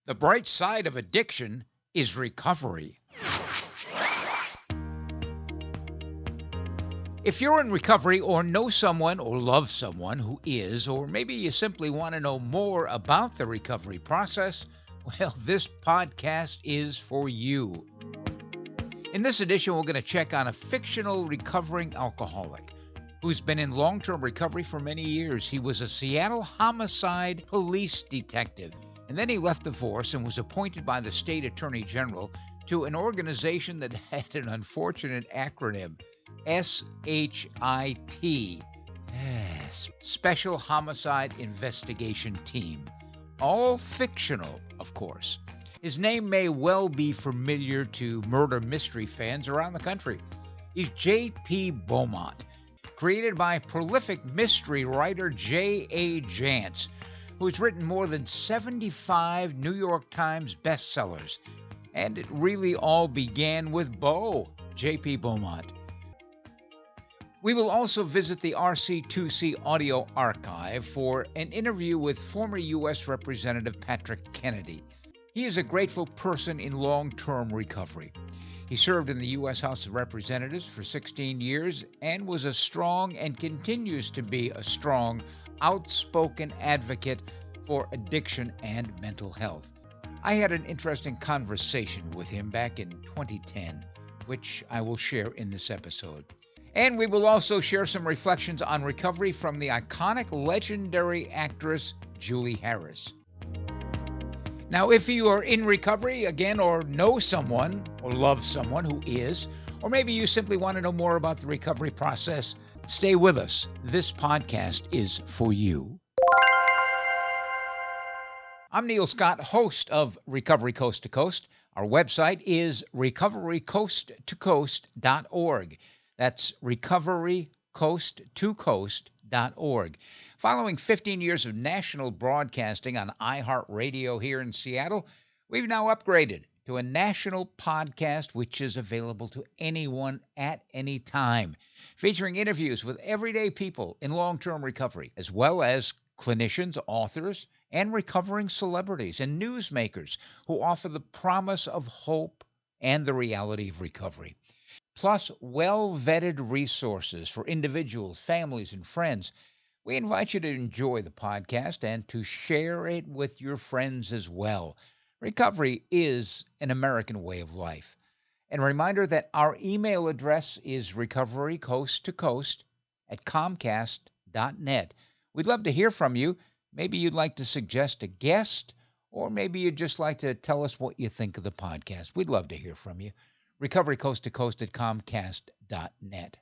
The bright side of addiction is recovery. If you're in recovery or know someone or love someone who is, or maybe you simply want to know more about the recovery process, well, this podcast is for you. In this edition, we're going to check on a fictional recovering alcoholic who's been in long-term recovery for many years. He was a Seattle homicide police detective, and then he left the force and was appointed by the state attorney general to an organization that had an unfortunate acronym, SHIT, Special Homicide Investigation Team. All fictional, of course. His name may well be familiar to murder mystery fans around the country. He's JP Beaumont, created by prolific mystery writer JA Jance, who has written more than 75 New York Times bestsellers. And it really all began with Beau, JP Beaumont. We will also visit the RC2C audio archive for an interview with former U.S. Representative Patrick Kennedy. He is a grateful person in long-term recovery. He served in the U.S. House of Representatives for 16 years and was a strong and continues to be a strong, outspoken advocate for addiction and mental health. I had an interesting conversation with him back in 2010, which I will share in this episode. And we will also share some reflections on recovery from the iconic, legendary actress Julie Harris. Now, if you are in recovery, again, or know someone or love someone who is, or maybe you simply want to know more about the recovery process, stay with us. This podcast is for you. I'm Neil Scott, host of Recovery Coast to Coast. Our website is recoverycoasttocoast.org. That's recoverycoasttocoast.org. Following 15 years of national broadcasting on iHeartRadio here in Seattle, we've now upgraded to a national podcast which is available to anyone at any time, featuring interviews with everyday people in long-term recovery, as well as clinicians, authors, and recovering celebrities and newsmakers who offer the promise of hope and the reality of recovery. Plus, well-vetted resources for individuals, families, and friends. We invite you to enjoy the podcast and to share it with your friends as well. Recovery is an American way of life. And a reminder that our email address is recoverycoasttocoast@comcast.net. We'd love to hear from you. Maybe you'd like to suggest a guest, or maybe you'd just like to tell us what you think of the podcast. We'd love to hear from you. recoverycoasttocoast@comcast.net.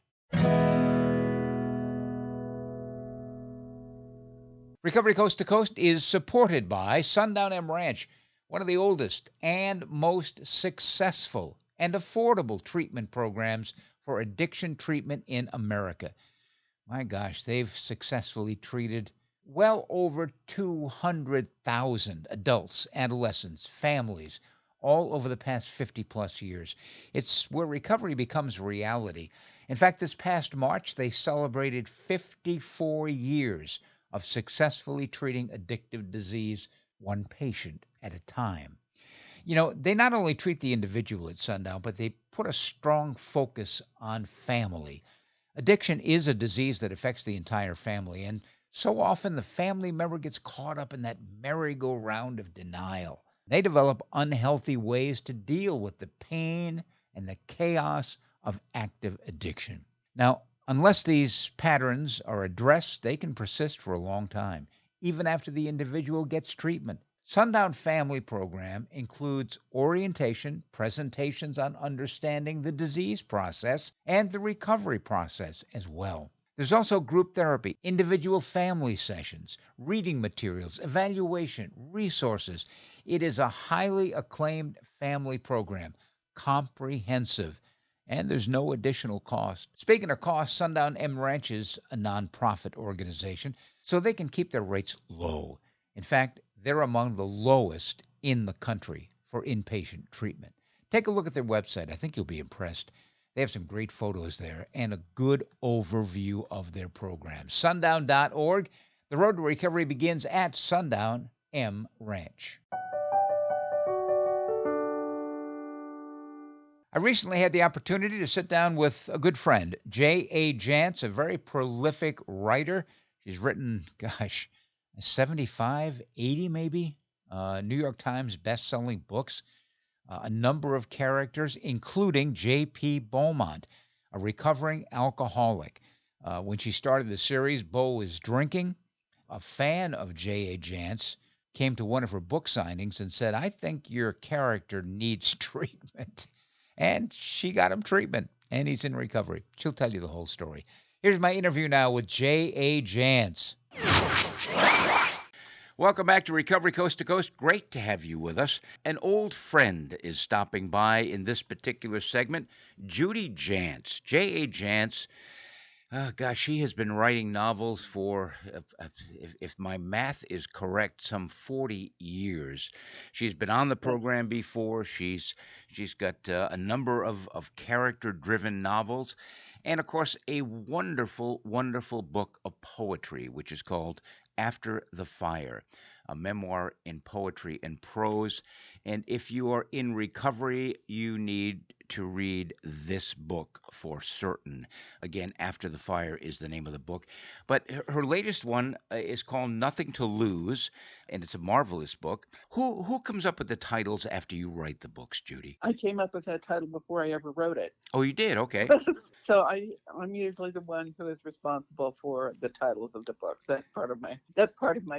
Recovery Coast to Coast is supported by Sundown M Ranch, one of the oldest and most successful and affordable treatment programs for addiction treatment in America. My gosh, they've successfully treated well over 200,000 adults, adolescents, families, all over the past 50-plus years. It's where recovery becomes reality. In fact, this past March, they celebrated 54 years of successfully treating addictive disease, one patient at a time. You know, they not only treat the individual at Sundown, but they put a strong focus on family. Addiction is a disease that affects the entire family, and so often the family member gets caught up in that merry-go-round of denial. They develop unhealthy ways to deal with the pain and the chaos of active addiction. Now, unless these patterns are addressed, they can persist for a long time, even after the individual gets treatment. Sundown Family Program includes orientation, presentations on understanding the disease process, and the recovery process as well. There's also group therapy, individual family sessions, reading materials, evaluation, resources. It is a highly acclaimed family program, comprehensive, and there's no additional cost. Speaking of cost, Sundown M Ranch is a nonprofit organization, so they can keep their rates low. In fact, they're among the lowest in the country for inpatient treatment. Take a look at their website. I think you'll be impressed. They have some great photos there and a good overview of their program. Sundown.org. The road to recovery begins at Sundown M Ranch. I recently had the opportunity to sit down with a good friend, JA Jance, a very prolific writer. She's written, gosh, 75, 80 maybe, New York Times best-selling books, a number of characters, including JP Beaumont, a recovering alcoholic. When she started the series, Beau was drinking. A fan of J.A. Jance came to one of her book signings and said, I think your character needs treatment. And she got him treatment, and he's in recovery. She'll tell you the whole story. Here's my interview now with J.A. Jance. Welcome back to Recovery Coast to Coast. Great to have you with us. An old friend is stopping by in this particular segment, Judy Jance. J.A. Jance, oh gosh, she has been writing novels for, if my math is correct, some 40 years. She's been on the program before. She's got a number of character-driven novels. And, of course, a wonderful, wonderful book of poetry, which is called After the Fire, a memoir in poetry and prose. And if you are in recovery, you need to read this book for certain. Again, After the Fire is the name of the book. But her latest one is called Nothing to Lose, and it's a marvelous book. Who comes up with the titles after you write the books, Judy? I came up with that title before I ever wrote it. Oh, you did? Okay. So I'm usually the one who is responsible for the titles of the books. That's part of my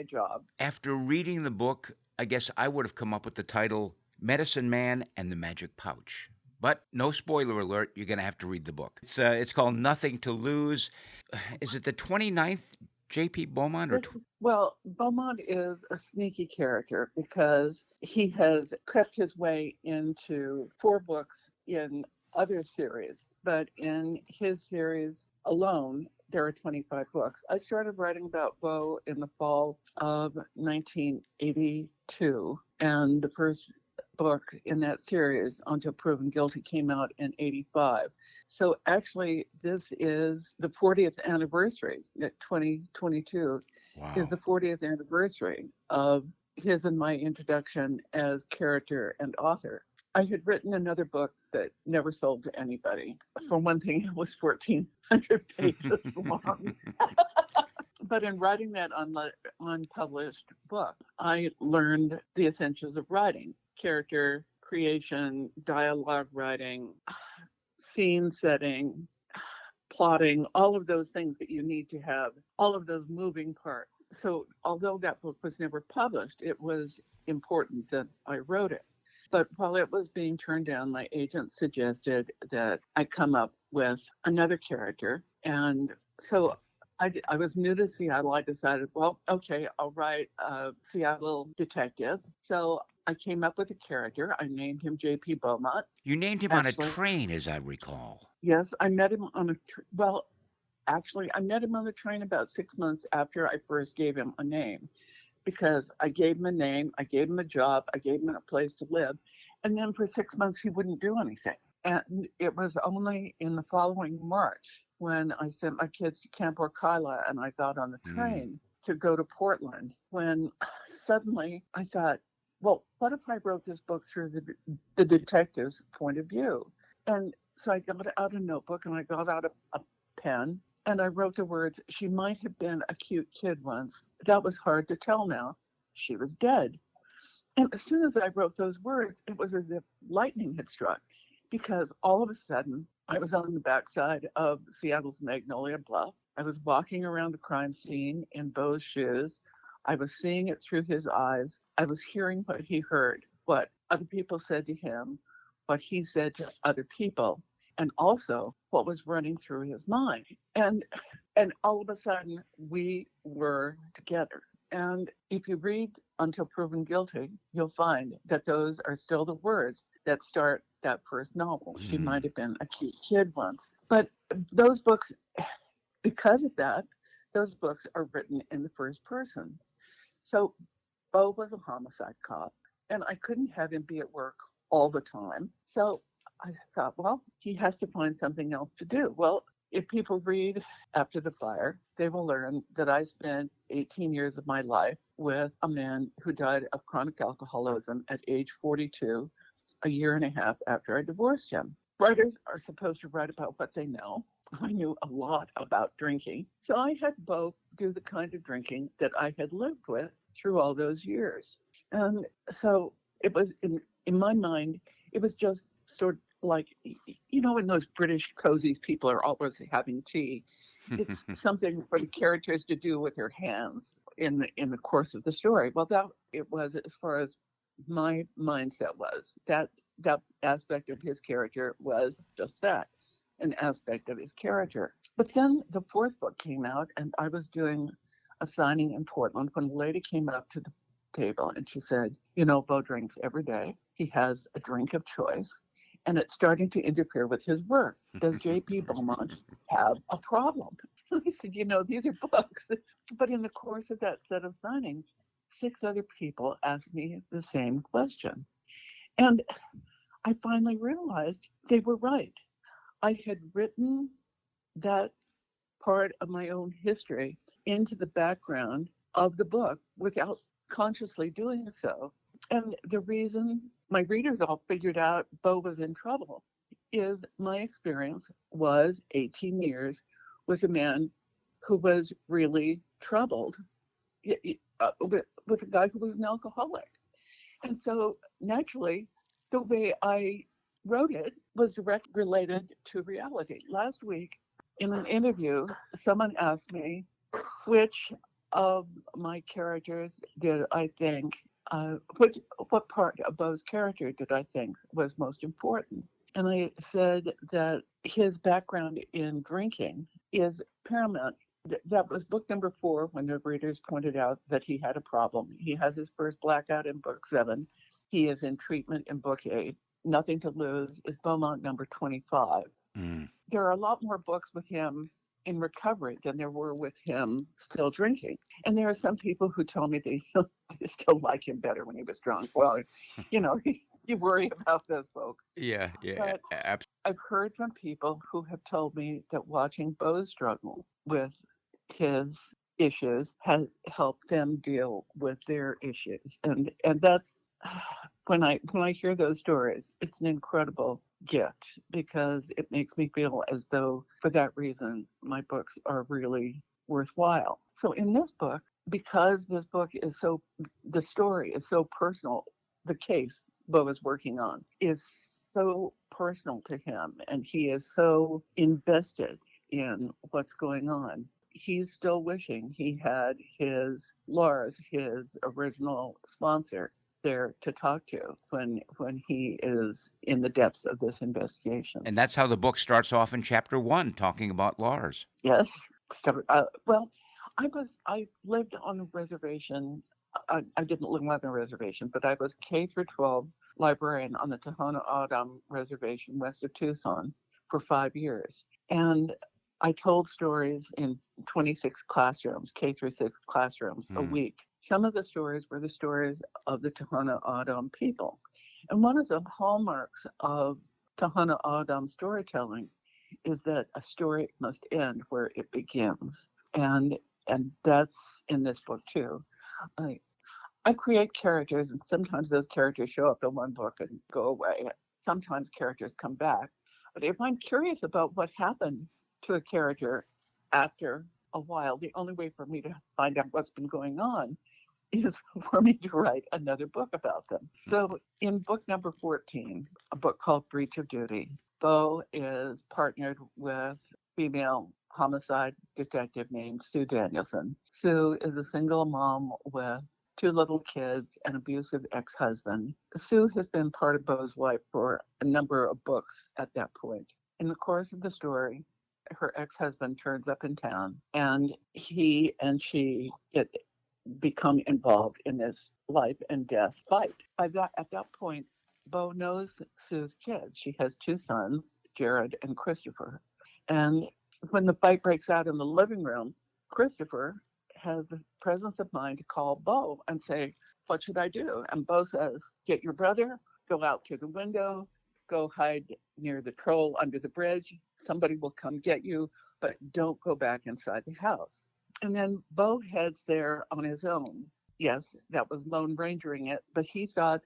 job. After reading the book, I guess I would have come up with the title Medicine Man and the Magic Pouch. But no spoiler alert, you're going to have to read the book. It's called Nothing to Lose. Is it the 29th JP Beaumont? Well, Beaumont is a sneaky character because he has crept his way into 4 books in other series. But in his series alone, there are 25 books. I started writing about Beau in the fall of 1982, and the first book in that series, Until Proven Guilty, came out in 85. So actually, this is the 40th anniversary, 2022 is the 40th anniversary of his and my introduction as character and author. I had written another book that never sold to anybody. For one thing, it was 1,400 pages long. But in writing that unpublished book, I learned the essentials of writing: character creation, dialogue writing, scene setting, plotting, all of those things that you need to have, all of those moving parts. So although that book was never published, it was important that I wrote it. But while it was being turned down, my agent suggested that I come up with another character. And so I was new to Seattle. I decided, well, okay, I'll write a Seattle detective. So I came up with a character. I named him JP Beaumont. You named him on a train, as I recall. Yes, I met him on a I met him on the train about 6 months after I first gave him a name, because I gave him a name, I gave him a job, I gave him a place to live, and then for 6 months he wouldn't do anything. And it was only in the following March when I sent my kids to Camp Orkila and I got on the train to go to Portland, when suddenly I thought, well, what if I wrote this book through the detective's point of view? And so I got out a notebook and I got out a pen and I wrote the words, she might have been a cute kid once. That was hard to tell now. She was dead. And as soon as I wrote those words, it was as if lightning had struck, because all of a sudden I was on the backside of Seattle's Magnolia Bluff. I was walking around the crime scene in Beau's shoes. I was seeing it through his eyes. I was hearing what he heard, what other people said to him, what he said to other people, and also what was running through his mind. And all of a sudden, we were together. And if you read Until Proven Guilty, you'll find that those are still the words that start that first novel. She might have been a cute kid once. But those books, because of that, those books are written in the first person. So Beau was a homicide cop, and I couldn't have him be at work all the time. So I thought, well, he has to find something else to do. Well, if people read After the Fire, they will learn that I spent 18 years of my life with a man who died of chronic alcoholism at age 42, a year and a half after I divorced him. Writers are supposed to write about what they know. I knew a lot about drinking. So I had Beau do the kind of drinking that I had lived with through all those years. And so it was, in my mind, it was just sort of like, when those British cozies people are always having tea, it's something for the characters to do with their hands in the course of the story. Well, that it was as far as my mindset was. That aspect of his character was just that, an aspect of his character. But then the fourth book came out, and I was doing a signing in Portland when a lady came up to the table and she said, Beau drinks every day. He has a drink of choice, and it's starting to interfere with his work. Does JP Beaumont have a problem? And I said, these are books. But in the course of that set of signings, 6 other people asked me the same question. And I finally realized they were right. I had written that part of my own history into the background of the book without consciously doing so. And the reason my readers all figured out Beau was in trouble is my experience was 18 years with a man who was really troubled, with a guy who was an alcoholic. And so naturally, the way I wrote it was directly related to reality. Last week, in an interview, someone asked me which of my characters did I think, what part of Beau's character did I think was most important? And I said that his background in drinking is paramount. That was book number 4 when the readers pointed out that he had a problem. He has his first blackout in book 7. He is in treatment in book 8. Nothing to Lose is Beaumont number 25. There are a lot more books with him in recovery than there were with him still drinking. And there are some people who told me they still like him better when he was drunk. Well, you worry about those folks. Yeah, But absolutely. I've heard from people who have told me that watching Beau struggle with his issues has helped them deal with their issues. And that's when I hear those stories, it's an incredible gift because it makes me feel as though for that reason my books are really worthwhile. So in this book, because this book is the story is so personal, the case Beau is working on is so personal to him, and he is so invested in what's going on. He's still wishing he had Lars, his original sponsor, there to talk to when he is in the depths of this investigation. And that's how the book starts off in chapter 1, talking about Lars. Yes. Well, I lived on a reservation. I didn't live on a reservation, but I was K through 12 librarian on the Tohono O'odham Reservation west of Tucson for 5 years. And I told stories in 26 classrooms, K through 6 classrooms a week. Some of the stories were the stories of the Tohono O'odham people. And one of the hallmarks of Tohono O'odham storytelling is that a story must end where it begins. And that's in this book too. I create characters, and sometimes those characters show up in one book and go away. Sometimes characters come back. But if I'm curious about what happened to a character after a while, the only way for me to find out what's been going on is for me to write another book about them. So in book number 14, a book called Breach of Duty, Beau is partnered with female homicide detective named Sue Danielson. Sue is a single mom with 2 little kids, an abusive ex-husband. Sue has been part of Beau's life for a number of books at that point. In the course of the story, her ex-husband turns up in town, and he and she become involved in this life and death fight. At that point, Beau knows Sue's kids. She has 2 sons, Jared and Christopher. And when the fight breaks out in the living room, Christopher has the presence of mind to call Beau and say, "What should I do?" And Beau says, "Get your brother, go out through the window, go hide near the troll under the bridge. Somebody will come get you, but don't go back inside the house." And then Beau heads there on his own. Yes, that was Lone Rangering it, but he thought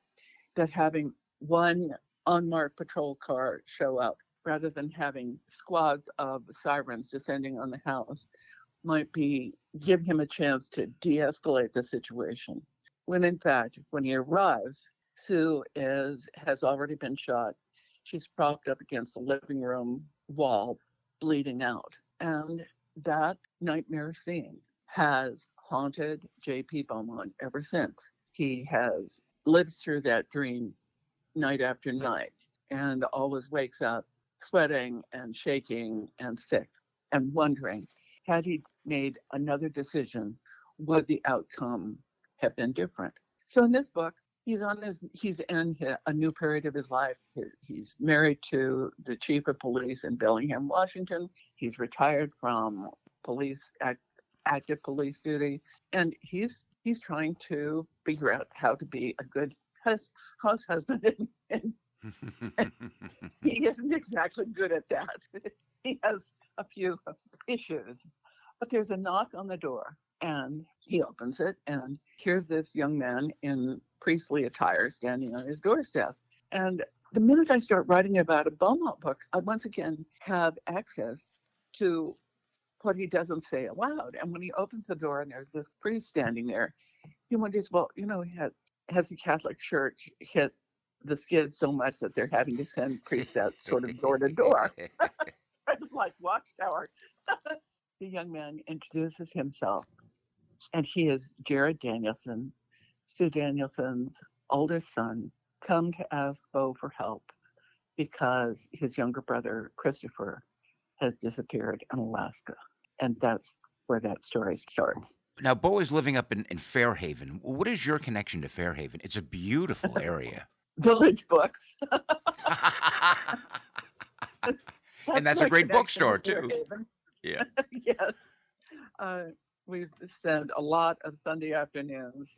that having one unmarked patrol car show up rather than having squads of sirens descending on the house might be give him a chance to de-escalate the situation. When in fact, when he arrives, Sue has already been shot. She's propped up against the living room wall, bleeding out. And that nightmare scene has haunted JP Beaumont ever since. He has lived through that dream night after night and always wakes up sweating and shaking and sick and wondering, had he made another decision, would the outcome have been different? So in this book, he's in a new period of his life. He's married to the chief of police in Bellingham, Washington. He's retired from active police duty, and he's trying to figure out how to be a good house husband, and he isn't exactly good at that. He has a few issues, but there's a knock on the door, and he opens it, and here's this young man in priestly attire standing on his doorstep. And the minute I start writing about a Beaumont book, I once again have access to what he doesn't say aloud. And when he opens the door and there's this priest standing there, he wonders, well, has the Catholic Church hit the skids so much that they're having to send priests out sort of door to door? Kind of like Watchtower. The young man introduces himself, and he is Jared Danielson, Sue Danielson's older son, come to ask Beau for help because his younger brother, Christopher, has disappeared in Alaska. And that's where that story starts. Now, Beau is living up in Fairhaven. What is your connection to Fairhaven? It's a beautiful area. Village Books. And that's a great bookstore, too. Yeah. Yes. We've spent a lot of Sunday afternoons.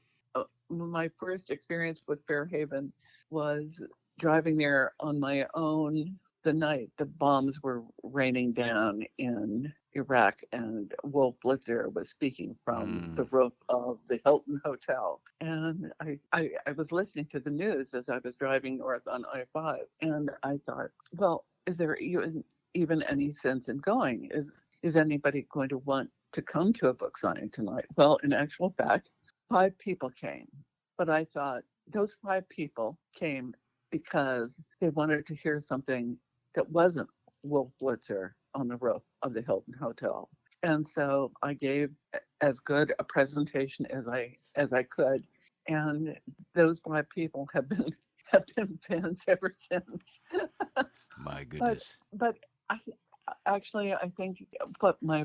My first experience with Fairhaven was driving there on my own the night the bombs were raining down in Iraq, and Wolf Blitzer was speaking from the roof of the Hilton Hotel. And I was listening to the news as I was driving north on I-5, and I thought, well, is there even any sense in going? Is anybody going to want to come to a book signing tonight? Well, in actual fact, 5 people came. But I thought those 5 people came because they wanted to hear something that wasn't Wolf Blitzer on the roof of the Hilton Hotel. And so I gave as good a presentation as I could. And those 5 people have been fans ever since. My goodness. But I think what my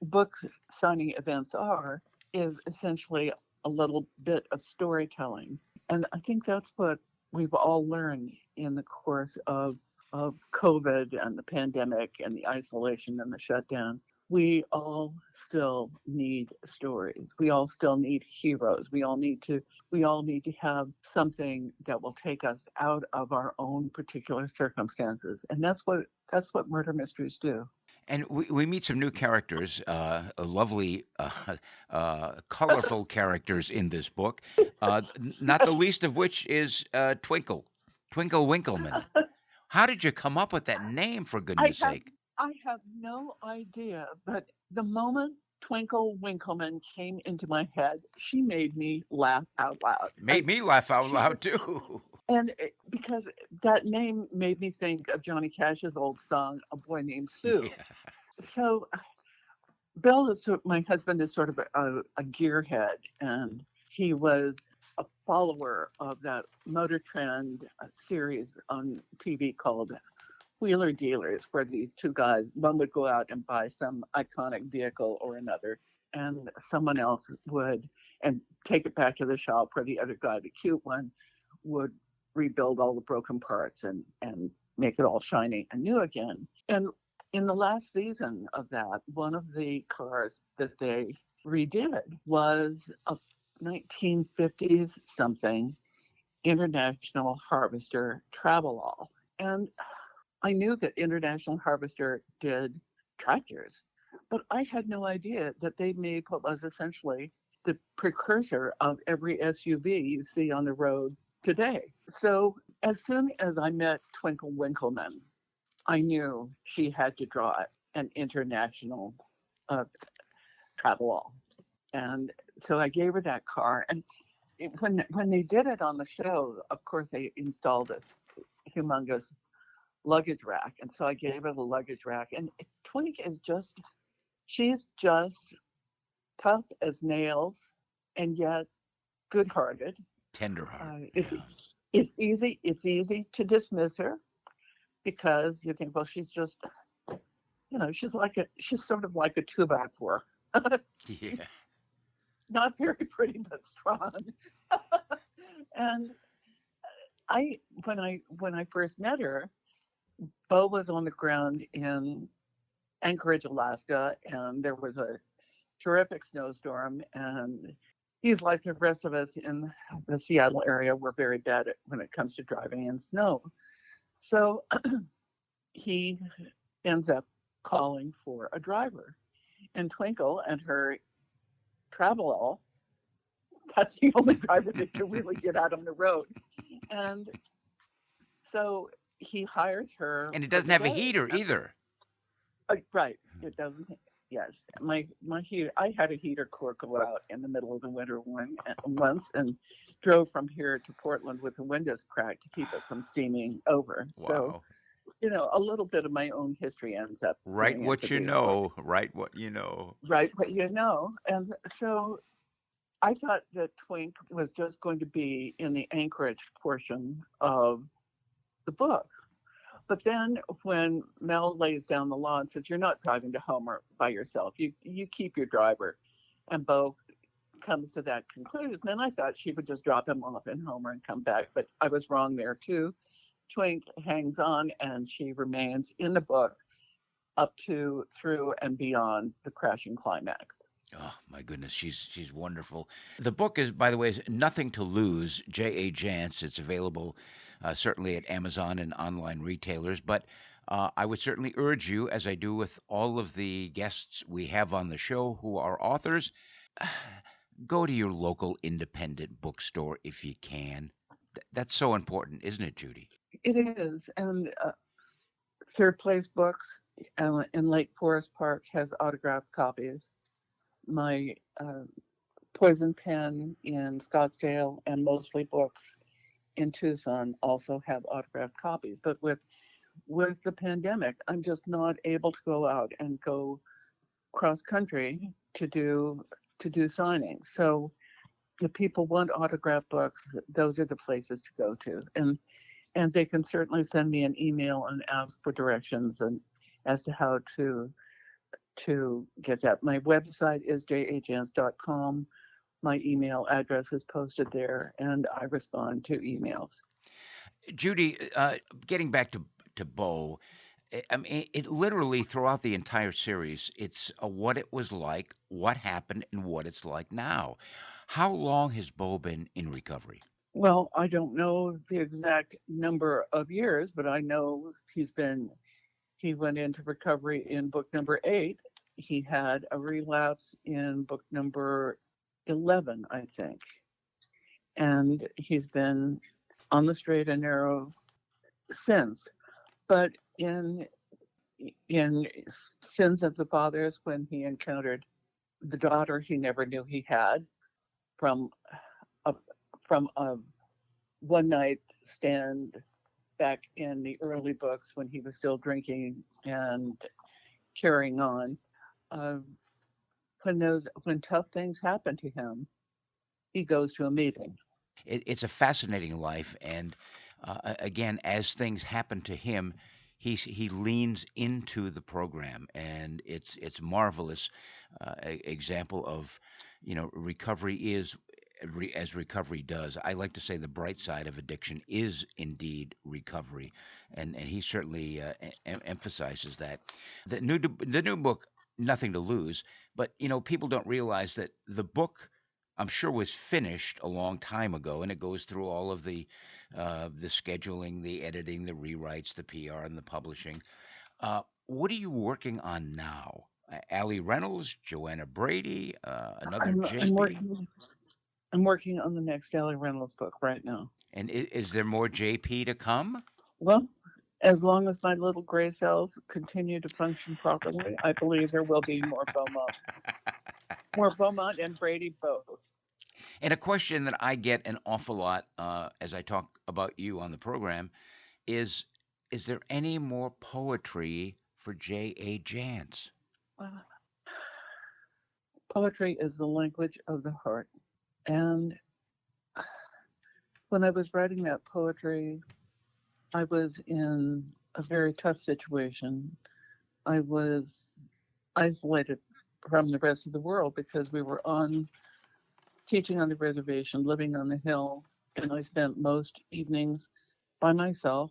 book signing events are is essentially a little bit of storytelling. And I think that's what we've all learned in the course of COVID and the pandemic and the isolation and the shutdown. We all still need stories. We all still need heroes. We all need to have something that will take us out of our own particular circumstances. And that's what murder mysteries do. And we meet some new characters, lovely, colorful characters in this book, not the least of which is Twinkle Winkleman. How did you come up with that name, for goodness sake? I have no idea, but the moment Twinkle Winkleman came into my head, she made me laugh out loud. Made me laugh out loud, too. And because that name made me think of Johnny Cash's old song, A Boy Named Sue. Yeah. So Bill, my husband, is sort of a gearhead, and he was a follower of that Motor Trend series on TV called Wheeler Dealers, where these 2 guys, one would go out and buy some iconic vehicle or another, and someone else would and take it back to the shop where the other guy, the cute one, would rebuild all the broken parts and make it all shiny and new again. And in the last season of that, one of the cars that they redid was a 1950s something International Harvester Travelall. And I knew that International Harvester did tractors, but I had no idea that they made what was essentially the precursor of every SUV you see on the road today. So as soon as I met Twinkle Winkleman, I knew she had to draw an international uh, travel. And so I gave her that car. And when they did it on the show, of course, they installed this humongous luggage rack. And so I gave her the luggage rack. And Twink is just, she's just tough as nails and yet good hearted. Tender heart. It's, it's easy to dismiss her because you think, well, she's just, she's sort of like a 2x4. Yeah. Not very pretty, but strong. And when I first met her, Beau was on the ground in Anchorage, Alaska, and there was a terrific snowstorm. And he's like the rest of us in the Seattle area. We're very bad when it comes to driving in snow. So he ends up calling for a driver. And Twinkle and her travel, that's the only driver that can really get out on the road. And so he hires her. And it doesn't have a heater either. Right. It doesn't. Yes. My heater, I had a heater cord go out in the middle of the winter once and drove from here to Portland with the windows cracked to keep it from steaming over. Wow. So, a little bit of my own history ends up. Write what you know. Write what you know. Right, what you know. And so I thought that Twink was just going to be in the Anchorage portion of the book. But then when Mel lays down the law and says, you're not driving to Homer by yourself, you keep your driver. And Beau comes to that conclusion. Then I thought she would just drop him off in Homer and come back. But I was wrong there too. Twink hangs on and she remains in the book up to, through, and beyond the crashing climax. Oh my goodness, she's wonderful. The book is, by the way, is Nothing to Lose, JA Jance. It's available certainly at Amazon and online retailers. But I would certainly urge you, as I do with all of the guests we have on the show who are authors, go to your local independent bookstore if you can. That's so important, isn't it, Judy? It is. And Third Place Books in Lake Forest Park has autographed copies. My Poison Pen in Scottsdale and Mostly Books in Tucson also have autographed copies. But with the pandemic, I'm just not able to go out and go cross country to do signings. So if people want autographed books, those are the places to go to. And they can certainly send me an email and ask for directions and as to how to get that. My website is jajance.com. My email address is posted there, and I respond to emails. Judy, getting back to Beau, I mean, it literally throughout the entire series, it's what it was like, what happened, and what it's like now. How long has Beau been in recovery? Well, I don't know the exact number of years, but I know he went into recovery in book number 8. He had a relapse in book number 11, I think. And he's been on the straight and narrow since. But in Sins of the Fathers, when he encountered the daughter he never knew he had from a one night stand back in the early books when he was still drinking and carrying on. When tough things happen to him, he goes to a meeting. It's a fascinating life, and again, as things happen to him, he leans into the program, and it's marvelous example of recovery is as recovery does. I like to say the bright side of addiction is indeed recovery, and he certainly emphasizes that. The new book, Nothing to Lose, but people don't realize that the book, I'm sure, was finished a long time ago, and it goes through all of the scheduling, the editing, the rewrites, the PR, and the publishing. What are you working on now? Allie Reynolds, Joanna Brady, another JP? I'm working on the next Allie Reynolds book right now. And is there more JP to come? Well, as long as my little gray cells continue to function properly, I believe there will be more Beaumont and Brady both. And a question that I get an awful lot as I talk about you on the program is is there any more poetry for JA Jance? Uh, Poetry is the language of the heart. And when I was writing that poetry, I was in a very tough situation. I was isolated from the rest of the world because we were on teaching on the reservation, living on the hill, and I spent most evenings by myself,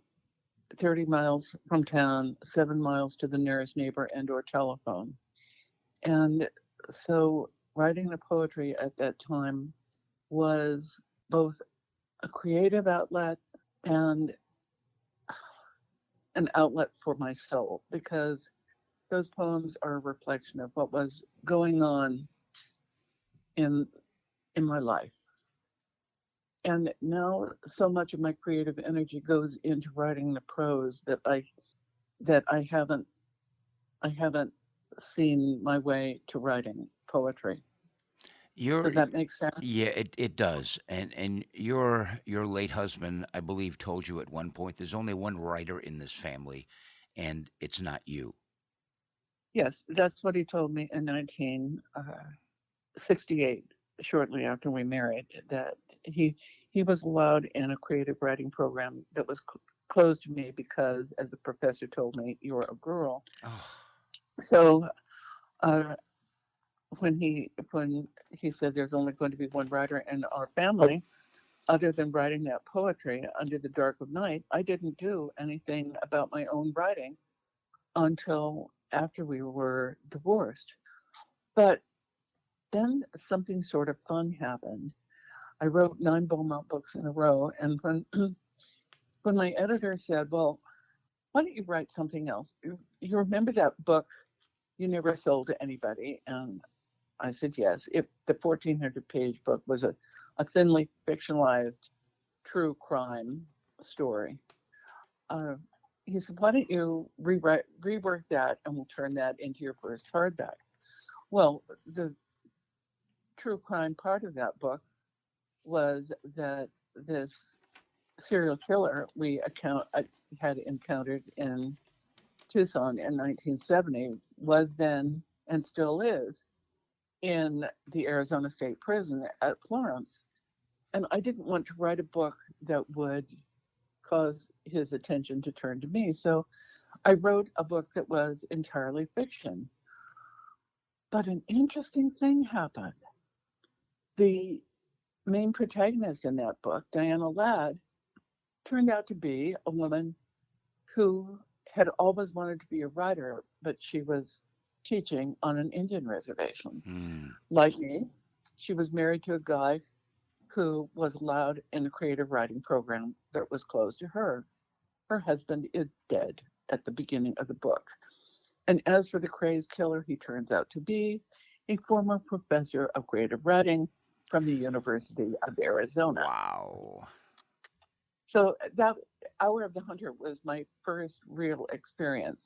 30 miles from town, 7 miles to the nearest neighbor and or telephone. And so writing the poetry at that time was both a creative outlet and an outlet for my soul because those poems are a reflection of what was going on in my life. And now so much of my creative energy goes into writing the prose that I haven't seen my way to writing poetry. You're Does that make sense? Yeah, it does. And your late husband, I believe, told you at one point there's only one writer in this family, and it's not you. Yes, that's what he told me in 1968, shortly after we married, that he was allowed in a creative writing program that was closed to me because, as the professor told me, you're a girl. Oh, So uh, when he said there's only going to be one writer in our family, other than writing that poetry under the dark of night, I didn't do anything about my own writing until after we were divorced. But then something sort of fun happened. I wrote 9 Beaumont books in a row, and when my editor said, "Well, why don't you write something else? You remember that book you never sold to anybody?" And I said, "Yes." If the 1,400-page book was a thinly fictionalized true crime story. Uh, he said, "Why don't you rework that, and we'll turn that into your first hardback?" Well, the true crime part of that book was that this serial killer I had encountered in Tucson in 1970 was then and still is in the Arizona State Prison at Florence. And I didn't want to write a book that would cause his attention to turn to me. So I wrote a book that was entirely fiction. But an interesting thing happened. The main protagonist in that book, Diana Ladd, turned out to be a woman who had always wanted to be a writer, but she was teaching on an Indian reservation. hmm. Like me, she was married to a guy who was allowed in the creative writing program that was closed to her. Her husband is dead at the beginning of the book. And as for the crazed killer, he turns out to be a former professor of creative writing from the University of Arizona. Wow. So that Hour of the Hunter was my first real experience.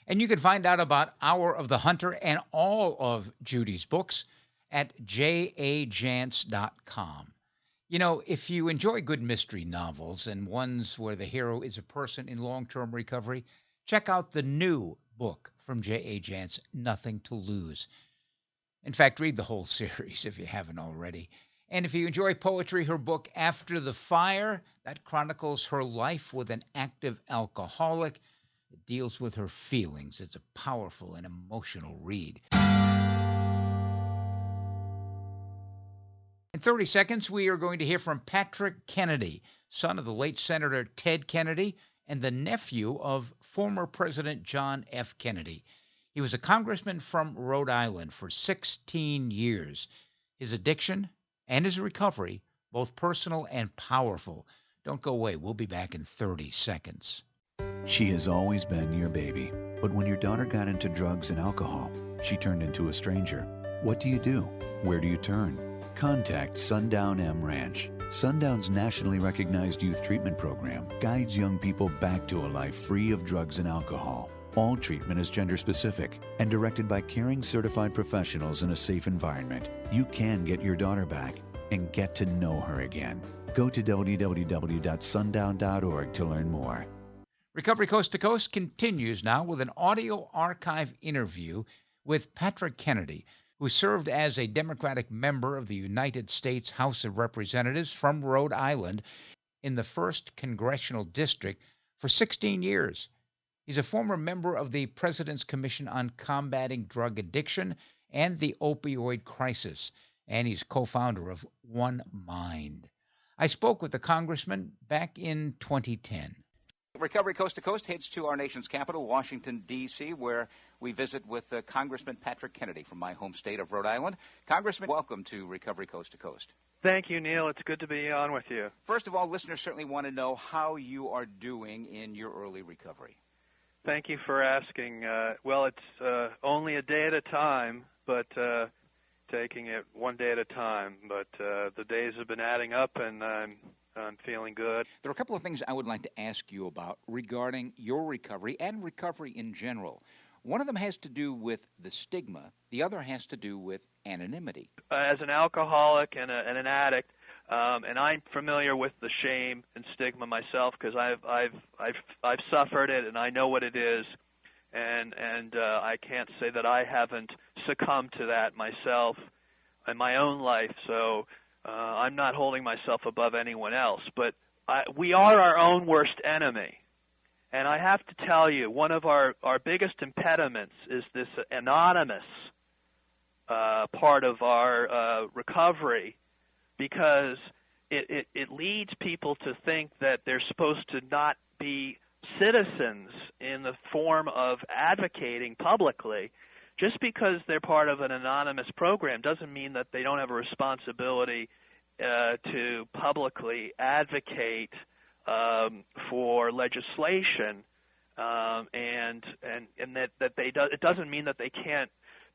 And you can find out about Hour of the Hunter and all of Judy's books at jajance.com. You know, if you enjoy good mystery novels and ones where the hero is a person in long term recovery, check out the new book from J.A. Jance, Nothing to Lose. In fact, read the whole series if you haven't already. And if you enjoy poetry, her book After the Fire, that chronicles her life with an active alcoholic. It deals with her feelings. It's a powerful and emotional read. In 30 seconds, we are going to hear from Patrick Kennedy, son of the late Senator Ted Kennedy and the nephew of former President John F. Kennedy. He was a congressman from Rhode Island for 16 years. His addiction and his recovery, both personal and powerful. Don't go away. We'll be back in 30 seconds. She has always been your baby, but when your daughter got into drugs and alcohol, she turned into a stranger. What do? Where do you turn? Contact Sundown M Ranch. Sundown's nationally recognized youth treatment program guides young people back to a life free of drugs and alcohol. All treatment is gender-specific and directed by caring certified professionals in a safe environment. You can get your daughter back and get to know her again. Go to www.sundown.org to learn more. Recovery Coast to Coast continues now with an audio archive interview with Patrick Kennedy, who served as a Democratic member of the United States House of Representatives from Rhode Island in the 1st Congressional District for 16 years. He's a former member of the President's Commission on Combating Drug Addiction and the Opioid Crisis, and he's co-founder of One Mind. I spoke with the congressman back in 2010. Recovery Coast to Coast heads to our nation's capital, Washington, D.C., where we visit with Congressman Patrick Kennedy from my home state of Rhode Island. Congressman, welcome to Recovery Coast to Coast. Thank you, Neil. It's good to be on with you. First of all, listeners certainly want to know how you are doing in your early recovery. Thank you for asking. Well, it's only a day at a time, but taking it one day at a time. But the days have been adding up, and I'm feeling good. There are a couple of things I would like to ask you about regarding your recovery and recovery in general. One of them has to do with the stigma. The other has to do with anonymity. As an alcoholic and an addict, and I'm familiar with the shame and stigma myself because I've suffered it and I know what it is, and I can't say that I haven't succumbed to that myself in my own life. So I'm not holding myself above anyone else, but we are our own worst enemy. And I have to tell you, one of our biggest impediments is this anonymous part of our recovery, because it leads people to think that they're supposed to not be citizens in the form of advocating publicly. Just because they're part of an anonymous program doesn't mean that they don't have a responsibility to publicly advocate for legislation, and that they do. It doesn't mean that they can't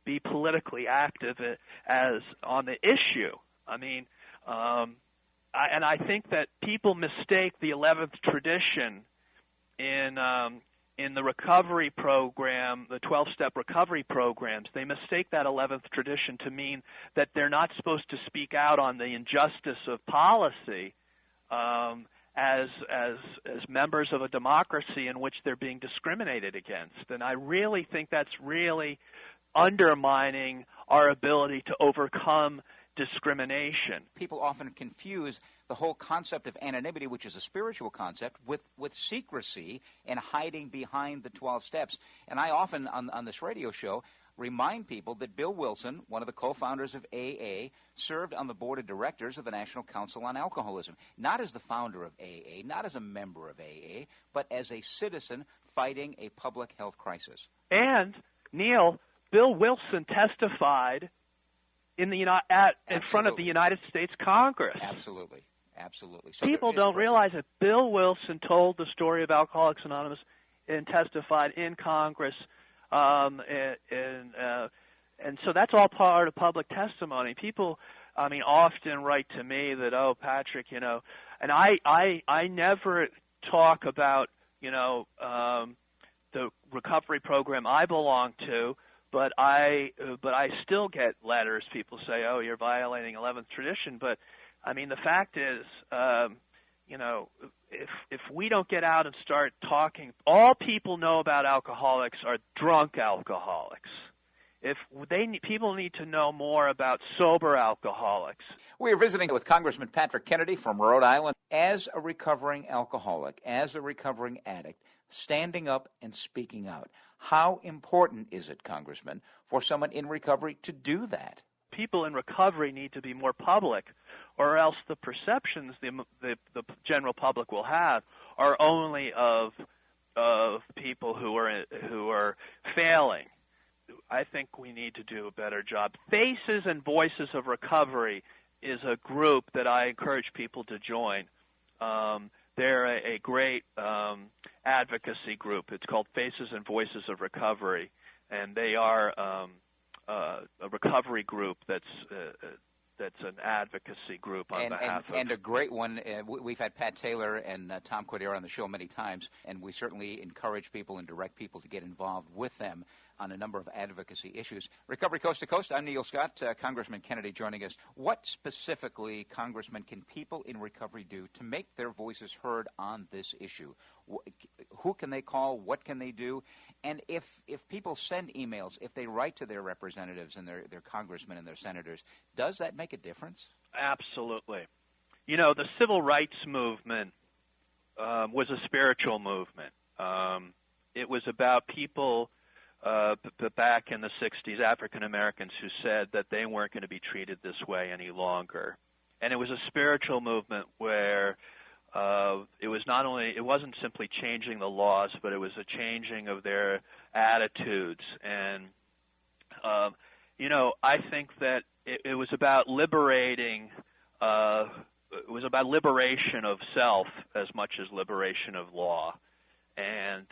be politically active as on the issue. I mean, I think that people mistake the 11th tradition in the recovery program, the 12-step recovery programs. They mistake that 11th tradition to mean that they're not supposed to speak out on the injustice of policy as members of a democracy in which they're being discriminated against. And I really think that's really undermining our ability to overcome discrimination. People often confuse the whole concept of anonymity, which is a spiritual concept, with secrecy and hiding behind the 12 steps. And I often, on this radio show, remind people that Bill Wilson, one of the co-founders of AA, served on the board of directors of the National Council on Alcoholism, not as the founder of AA, not as a member of AA, but as a citizen fighting a public health crisis. And, Neil, Bill Wilson testified in front of the United States Congress. Absolutely. So people don't realize that Bill Wilson told the story of Alcoholics Anonymous and testified in Congress, and so that's all part of public testimony. People, often write to me that, oh, Patrick, and I never talk about, the recovery program I belong to. But I still get letters. People say, "Oh, you're violating 11th tradition." But the fact is, if we don't get out and start talking, all people know about alcoholics are drunk alcoholics. People need to know more about sober alcoholics. We are visiting with Congressman Patrick Kennedy from Rhode Island. As a recovering alcoholic, as a recovering addict, standing up and speaking out. How important is it, Congressman, for someone in recovery to do that? People in recovery need to be more public, or else the perceptions the general public will have are only of people who are failing. I think we need to do a better job. Faces and Voices of Recovery is a group that I encourage people to join. They're a great advocacy group. It's called Faces and Voices of Recovery, and they are a recovery group that's that's an advocacy group on behalf of. And a great one. We've had Pat Taylor and Tom Cordero on the show many times, and we certainly encourage people and direct people to get involved with them on a number of advocacy issues. Recovery Coast to Coast, I'm Neil Scott. Congressman Kennedy joining us. What specifically, Congressman, can people in recovery do to make their voices heard on this issue? Who can they call? What can they do? And if people send emails, if they write to their representatives and their congressmen and their senators, does that make a difference? Absolutely. You know, the civil rights movement was a spiritual movement. It was about people back in the 60s, African Americans, who said that they weren't going to be treated this way any longer. And it was a spiritual movement where it wasn't simply changing the laws, but it was a changing of their attitudes. And you know, I think that it was about liberating. It was about liberation of self as much as liberation of law. And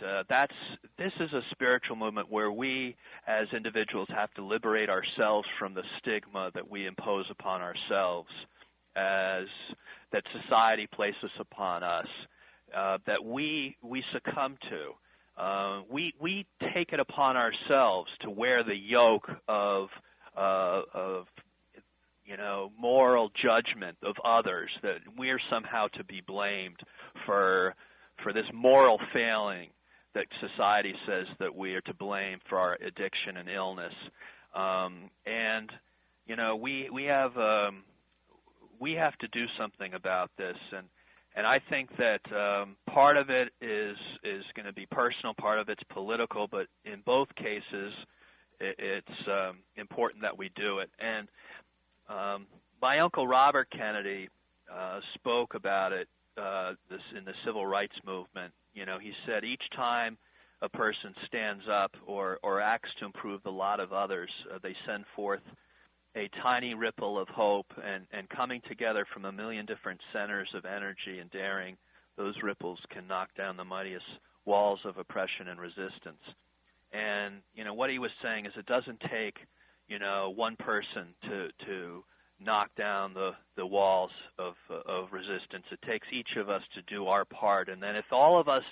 this is a spiritual movement where we as individuals have to liberate ourselves from the stigma that we impose upon ourselves, that society places upon us, that we succumb to. We take it upon ourselves to wear the yoke of moral judgment of others, that we are somehow to be blamed for this moral failing that society says that we are to blame for our addiction and illness. And you know, we have to do something about this, and I think that part of it is going to be personal, part of it's political, but in both cases it's important that we do it. And my Uncle Robert Kennedy spoke about it in the civil rights movement. You know, he said each time a person stands up or acts to improve the lot of others, they send forth a tiny ripple of hope, and coming together from a million different centers of energy and daring, those ripples can knock down the mightiest walls of oppression and resistance. And, you know, what he was saying is it doesn't take, you know, one person to knock down the walls of resistance. It takes each of us to do our part. And then if all of us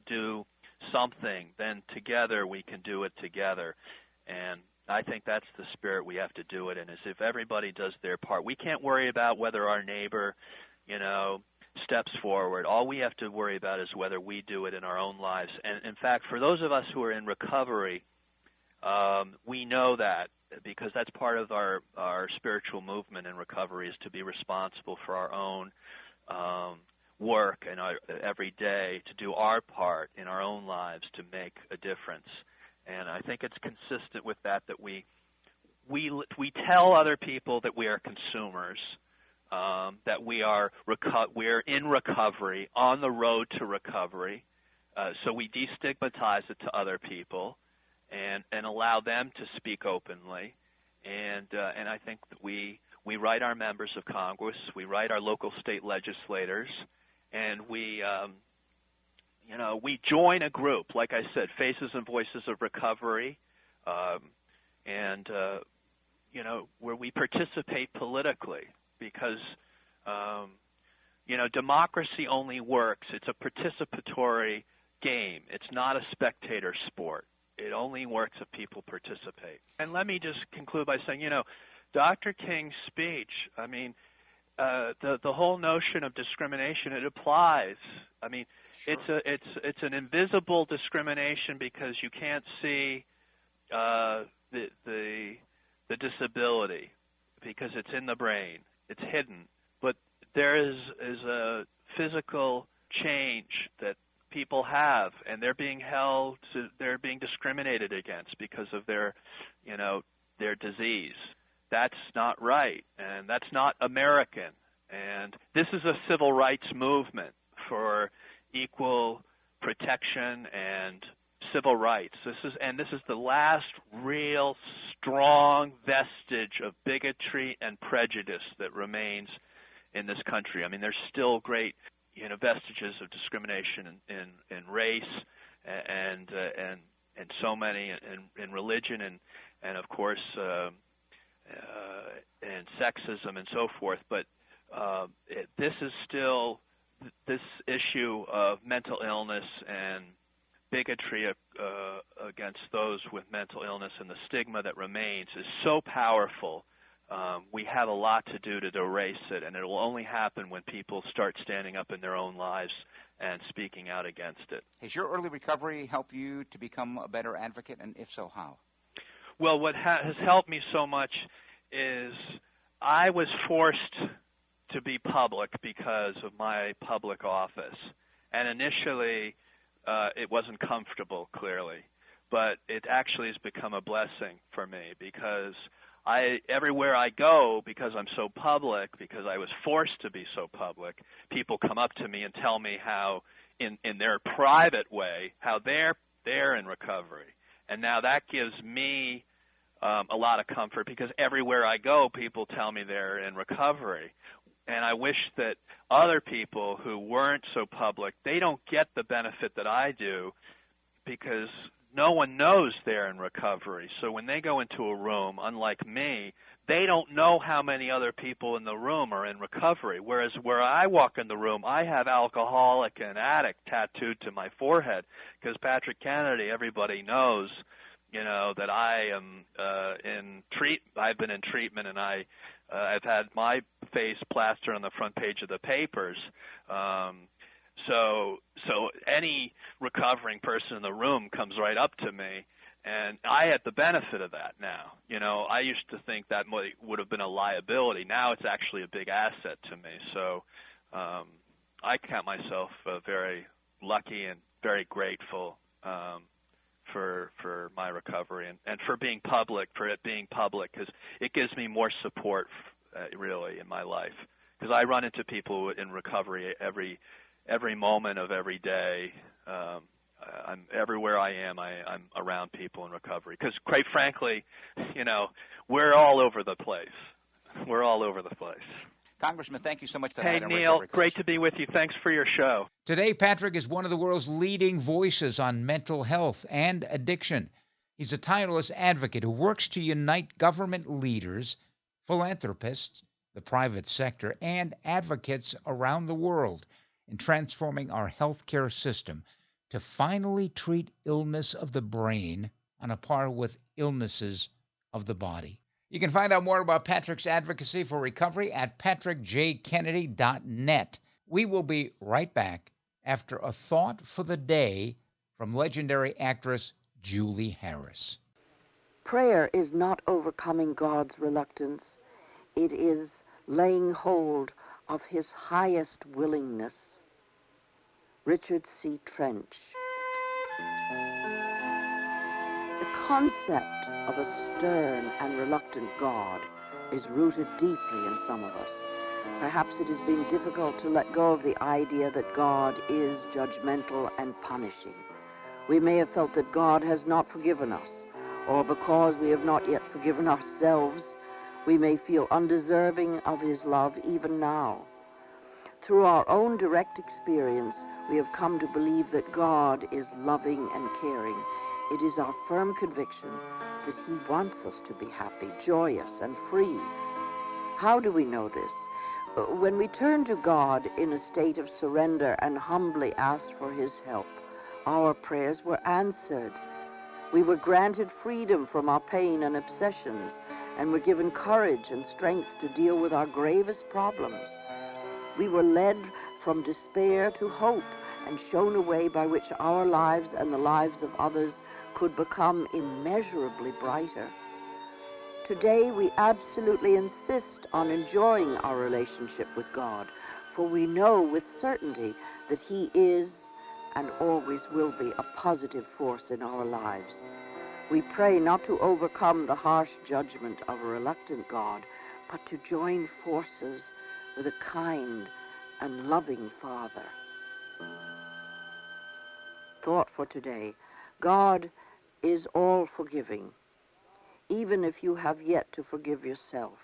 do something, then together we can do it together. And I think that's the spirit we have to do it in, is if everybody does their part. We can't worry about whether our neighbor, you know, steps forward. All we have to worry about is whether we do it in our own lives. And in fact, for those of us who are in recovery, we know that, because that's part of our spiritual movement in recovery, is to be responsible for our own work and every day, to do our part in our own lives to make a difference. And I think it's consistent with that we tell other people that we are consumers, that we're in recovery, on the road to recovery, so we destigmatize it to other people and allow them to speak openly. And I think that we write our members of Congress, we write our local state legislators, and we join a group, like I said, Faces and Voices of Recovery, where we participate politically, because democracy only works. It's a participatory game. It's not a spectator sport. It only works if people participate. And let me just conclude by saying, Dr. King's speech, I mean, the whole notion of discrimination, it applies. I mean, sure. It's an invisible discrimination because you can't see the disability because it's in the brain. It's hidden. But there is a physical change that people have, and they're being discriminated against because of their disease. That's not right, and that's not American. And this is a civil rights movement for equal protection and civil rights. This is the last real strong vestige of bigotry and prejudice that remains in this country. I mean, there's still great vestiges of discrimination in race and so many in religion and of course and sexism and so forth. But this is still this issue of mental illness and bigotry against those with mental illness and the stigma that remains is so powerful. We have a lot to do to erase it, and it will only happen when people start standing up in their own lives and speaking out against it. Has your early recovery helped you to become a better advocate, and if so, how? Well, what has helped me so much is I was forced to be public because of my public office. And initially, it wasn't comfortable, clearly. But it actually has become a blessing for me because everywhere I go, because I'm so public, because I was forced to be so public, people come up to me and tell me how, in their private way, how they're in recovery. And now that gives me a lot of comfort because everywhere I go, people tell me they're in recovery. And I wish that other people who weren't so public, they don't get the benefit that I do because no one knows they're in recovery. So when they go into a room, unlike me, they don't know how many other people in the room are in recovery. Whereas where I walk in the room, I have alcoholic and addict tattooed to my forehead because Patrick Kennedy, everybody knows, that I am I've been in treatment, and I've had my face plastered on the front page of the papers. So any recovering person in the room comes right up to me, and I had the benefit of that now. I used to think that would have been a liability. Now it's actually a big asset to me. So I count myself very lucky and very grateful for my recovery and for being public, for it being public, because it gives me more support really in my life. Because I run into people in recovery every moment of every day. I'm everywhere I am. I'm around people in recovery. Because quite frankly, we're all over the place. We're all over the place. Congressman, thank you so much for that. Hey, Neil, great to be with you. Thanks for your show. Today, Patrick is one of the world's leading voices on mental health and addiction. He's a tireless advocate who works to unite government leaders, philanthropists, the private sector, and advocates around the world in transforming our healthcare system to finally treat illness of the brain on a par with illnesses of the body. You can find out more about Patrick's advocacy for recovery at patrickjkennedy.net. We will be right back after a thought for the day from legendary actress Julie Harris. Prayer is not overcoming God's reluctance. It is laying hold of his highest willingness. Richard C. Trench. The concept of a stern and reluctant God is rooted deeply in some of us. Perhaps it has been difficult to let go of the idea that God is judgmental and punishing. We may have felt that God has not forgiven us, or because we have not yet forgiven ourselves, we may feel undeserving of his love even now. Through our own direct experience, we have come to believe that God is loving and caring. It is our firm conviction that he wants us to be happy, joyous, and free. How do we know this? When we turn to God in a state of surrender and humbly ask for his help, our prayers were answered. We were granted freedom from our pain and obsessions, and were given courage and strength to deal with our gravest problems. We were led from despair to hope and shown a way by which our lives and the lives of others could become immeasurably brighter. Today, we absolutely insist on enjoying our relationship with God, for we know with certainty that he is and always will be a positive force in our lives. We pray not to overcome the harsh judgment of a reluctant God, but to join forces with a kind and loving Father. Thought for today: God is all-forgiving, even if you have yet to forgive yourself.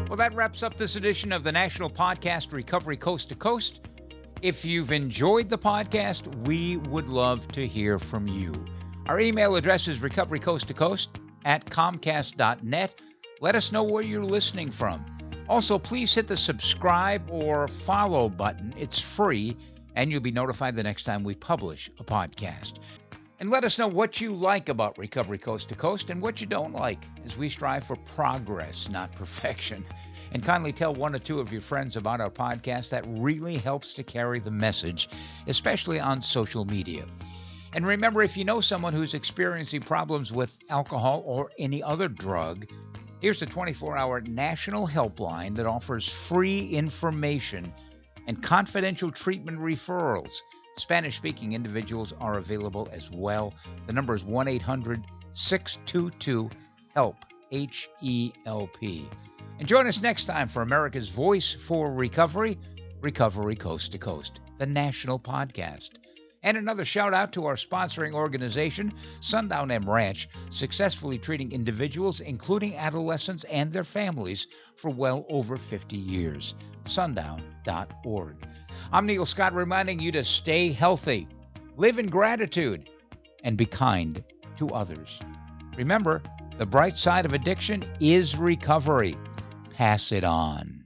Well, that wraps up this edition of the National Podcast Recovery Coast to Coast. If you've enjoyed the podcast, we would love to hear from you. Our email address is recoverycoasttocoast at comcast.net. Let us know where you're listening from. Also, please hit the subscribe or follow button. It's free, and you'll be notified the next time we publish a podcast. And let us know what you like about Recovery Coast to Coast and what you don't like, as we strive for progress, not perfection. And kindly tell one or two of your friends about our podcast. That really helps to carry the message, especially on social media. And remember, if you know someone who's experiencing problems with alcohol or any other drug, here's a 24-hour national helpline that offers free information and confidential treatment referrals. Spanish-speaking individuals are available as well. The number is 1-800-622-HELP, H-E-L-P. And join us next time for America's Voice for Recovery, Recovery Coast to Coast, the national podcast. And another shout out to our sponsoring organization, Sundown M Ranch, successfully treating individuals, including adolescents and their families, for well over 50 years. Sundown.org. I'm Neil Scott, reminding you to stay healthy, live in gratitude, and be kind to others. Remember, the bright side of addiction is recovery. Pass it on.